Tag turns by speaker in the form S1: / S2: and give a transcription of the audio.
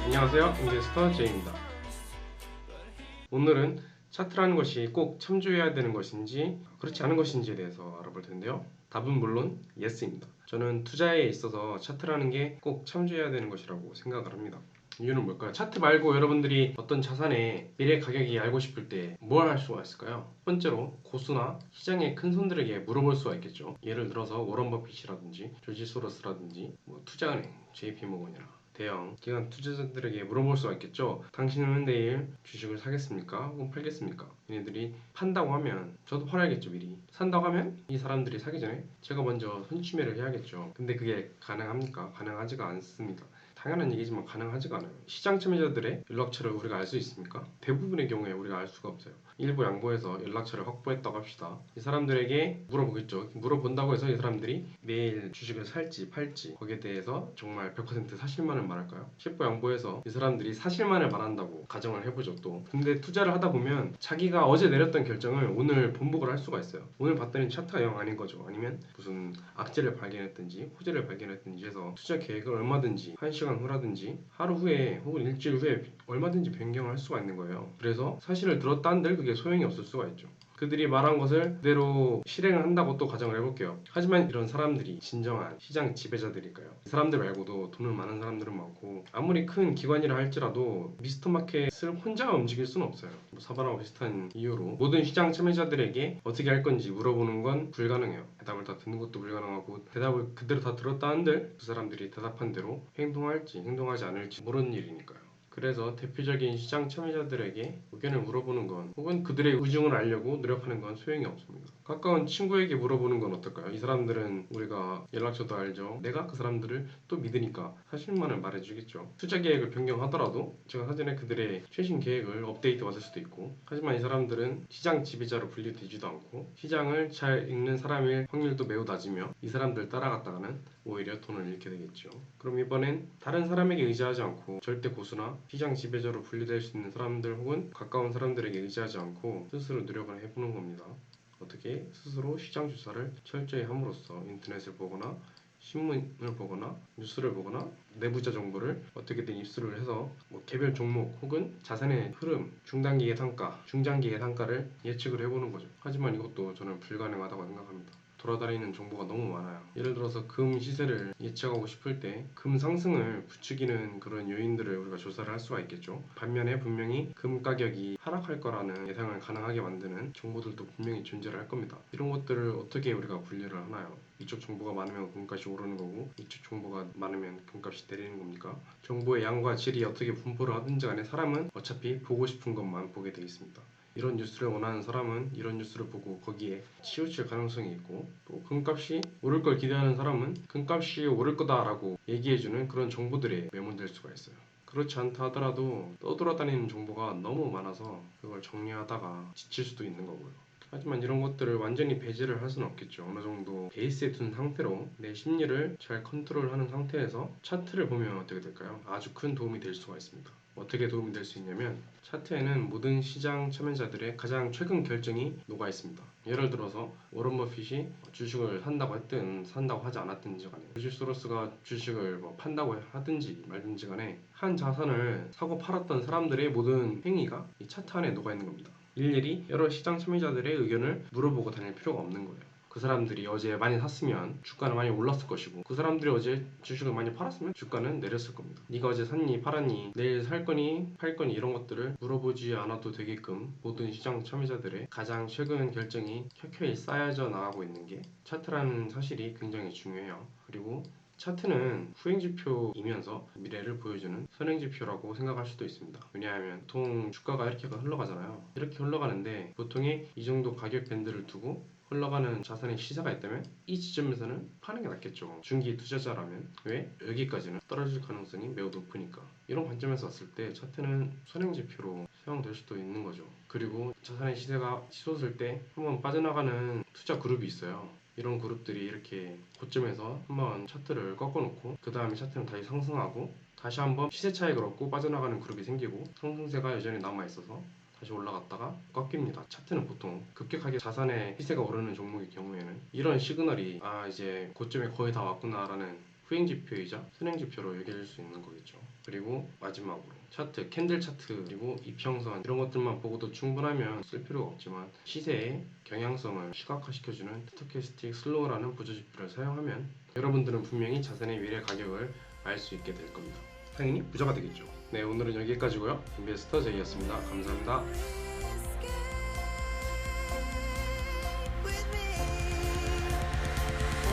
S1: 안녕하세요, 인베스터 제이입니다. 오늘은 차트라는 것이 꼭 참조해야 되는 것인지 그렇지 않은 것인지에 대해서 알아볼 텐데요. 답은 물론 YES입니다. 저는 투자에 있어서 차트라는 게 꼭 참조해야 되는 것이라고 생각을 합니다. 이유는 뭘까요? 차트 말고 여러분들이 어떤 자산의 미래 가격이 알고 싶을 때 뭘 할 수가 있을까요? 첫 번째로 고수나 시장의 큰 손들에게 물어볼 수가 있겠죠. 예를 들어서 워런 버핏이라든지 조지 소로스라든지 투자은행, JP모건이나 대형 기관 투자자들에게 물어볼 수가 있겠죠. 당신은 내일 주식을 사겠습니까? 혹은 팔겠습니까? 얘네들이 판다고 하면 저도 팔아야겠죠. 미리 산다고 하면 이 사람들이 사기 전에 제가 먼저 손취매를 해야겠죠. 근데 그게 가능합니까? 가능하지가 않습니다. 당연한 얘기지만 가능하지가 않아요. 시장 참여자들의 연락처를 우리가 알 수 있습니까? 대부분의 경우에 우리가 알 수가 없어요. 일부 양보해서 연락처를 확보했다고 합시다. 이 사람들에게 물어보겠죠. 물어본다고 해서 이 사람들이 내일 주식을 살지 팔지 거기에 대해서 정말 100% 사실만을 말할까요? 10부 양보해서 이 사람들이 사실만을 말한다고 가정을 해보죠. 또 근데 투자를 하다 보면 자기가 어제 내렸던 결정을 오늘 번복을 할 수가 있어요. 오늘 봤더니 차트가 영 아닌 거죠. 아니면 무슨 악재를 발견했든지 호재를 발견했든지 해서 투자 계획을 얼마든지 1시간 후라든지 하루 후에 혹은 일주일 후에 얼마든지 변경을 할 수가 있는 거예요. 그래서 사실을 들었다 한들 그게 소용이 없을 수가 있죠. 그들이 말한 것을 그대로 실행을 한다고 또 가정을 해볼게요. 하지만 이런 사람들이 진정한 시장 지배자들일까요? 이 사람들 말고도 돈을 많은 사람들은 많고 아무리 큰 기관이라 할지라도 미스터 마켓을 혼자 움직일 수는 없어요. 사바나와 비슷한 이유로 모든 시장 참여자들에게 어떻게 할 건지 물어보는 건 불가능해요. 대답을 다 듣는 것도 불가능하고 대답을 그대로 다 들었다 한들 그 사람들이 대답한 대로 행동할지 행동하지 않을지 모르는 일이니까요. 그래서 대표적인 시장 참여자들에게 의견을 물어보는 건 혹은 그들의 의중을 알려고 노력하는 건 소용이 없습니다. 가까운 친구에게 물어보는 건 어떨까요? 이 사람들은 우리가 연락처도 알죠. 내가 그 사람들을 또 믿으니까 사실만을 말해주겠죠. 투자 계획을 변경하더라도 제가 사전에 그들의 최신 계획을 업데이트 받을 수도 있고 하지만 이 사람들은 시장 지배자로 분류되지도 않고 시장을 잘 읽는 사람일 확률도 매우 낮으며 이 사람들 따라갔다가는 오히려 돈을 잃게 되겠죠. 그럼 이번엔 다른 사람에게 의지하지 않고 절대 고수나 시장 지배자로 분류될 수 있는 사람들 혹은 가까운 사람들에게 의지하지 않고 스스로 노력을 해보는 겁니다. 어떻게 스스로 시장 조사를 철저히 함으로써 인터넷을 보거나 신문을 보거나 뉴스를 보거나 내부자 정보를 어떻게든 입수를 해서 개별 종목 혹은 자산의 흐름, 중단기의 단가, 중장기의 단가를 예측을 해보는 거죠. 하지만 이것도 저는 불가능하다고 생각합니다. 돌아다니는 정보가 너무 많아요. 예를 들어서 금 시세를 예측하고 싶을 때 금 상승을 부추기는 그런 요인들을 우리가 조사를 할 수가 있겠죠. 반면에 분명히 금 가격이 하락할 거라는 예상을 가능하게 만드는 정보들도 분명히 존재를 할 겁니다. 이런 것들을 어떻게 우리가 분류를 하나요? 이쪽 정보가 많으면 금값이 오르는 거고 이쪽 정보가 많으면 금값이 내리는 겁니까? 정보의 양과 질이 어떻게 분포를 하든지 간에 사람은 어차피 보고 싶은 것만 보게 되어 있습니다. 이런 뉴스를 원하는 사람은 이런 뉴스를 보고 거기에 치우칠 가능성이 있고 또 금값이 오를 걸 기대하는 사람은 금값이 오를 거다라고 얘기해주는 그런 정보들에 매몰될 수가 있어요. 그렇지 않다 하더라도 떠돌아다니는 정보가 너무 많아서 그걸 정리하다가 지칠 수도 있는 거고요. 하지만 이런 것들을 완전히 배제를 할 수는 없겠죠. 어느 정도 베이스에 둔 상태로 내 심리를 잘 컨트롤하는 상태에서 차트를 보면 어떻게 될까요? 아주 큰 도움이 될 수가 있습니다. 어떻게 도움이 될 수 있냐면 차트에는 모든 시장 참여자들의 가장 최근 결정이 녹아 있습니다. 예를 들어서 워런 버핏이 주식을 산다고 했든 산다고 하지 않았든지 간에 조지 소로스가 주식을 판다고 하든지 말든지 간에 한 자산을 사고 팔았던 사람들의 모든 행위가 이 차트 안에 녹아 있는 겁니다. 일일이 여러 시장 참여자들의 의견을 물어보고 다닐 필요가 없는 거예요. 그 사람들이 어제 많이 샀으면 주가는 많이 올랐을 것이고 그 사람들이 어제 주식을 많이 팔았으면 주가는 내렸을 겁니다. 네가 어제 샀니 팔았니 내일 살 거니 팔 거니 이런 것들을 물어보지 않아도 되게끔 모든 시장 참여자들의 가장 최근 결정이 켜켜이 쌓여져 나가고 있는 게 차트라는 사실이 굉장히 중요해요. 그리고 차트는 후행지표이면서 미래를 보여주는 선행지표라고 생각할 수도 있습니다. 왜냐하면 보통 주가가 이렇게 흘러가잖아요. 이렇게 흘러가는데 보통의 이 정도 가격 밴드를 두고 흘러가는 자산의 시세가 있다면 이 지점에서는 파는 게 낫겠죠. 중기 투자자라면. 왜? 여기까지는 떨어질 가능성이 매우 높으니까. 이런 관점에서 봤을 때 차트는 선행지표로 사용될 수도 있는 거죠. 그리고 자산의 시세가 치솟을 때 한번 빠져나가는 투자 그룹이 있어요. 이런 그룹들이 이렇게 고점에서 한번 차트를 꺾어놓고 그 다음에 차트는 다시 상승하고 다시 한번 시세 차익을 얻고 빠져나가는 그룹이 생기고 상승세가 여전히 남아있어서 다시 올라갔다가 꺾입니다. 차트는 보통 급격하게 자산의 시세가 오르는 종목의 경우에는 이런 시그널이 이제 고점에 거의 다 왔구나 라는 후행 지표이자 선행 지표로 여길 수 있는 거겠죠. 그리고 마지막으로 차트, 캔들 차트, 그리고 이평선 이런 것들만 보고도 충분하면 쓸 필요가 없지만 시세의 경향성을 시각화시켜주는 스토캐스틱 슬로우라는 부저지표를 사용하면 여러분들은 분명히 자산의 미래 가격을 알 수 있게 될 겁니다. 당연히 부자가 되겠죠. 네, 오늘은 여기까지고요. 인베스터 제이였습니다. 감사합니다.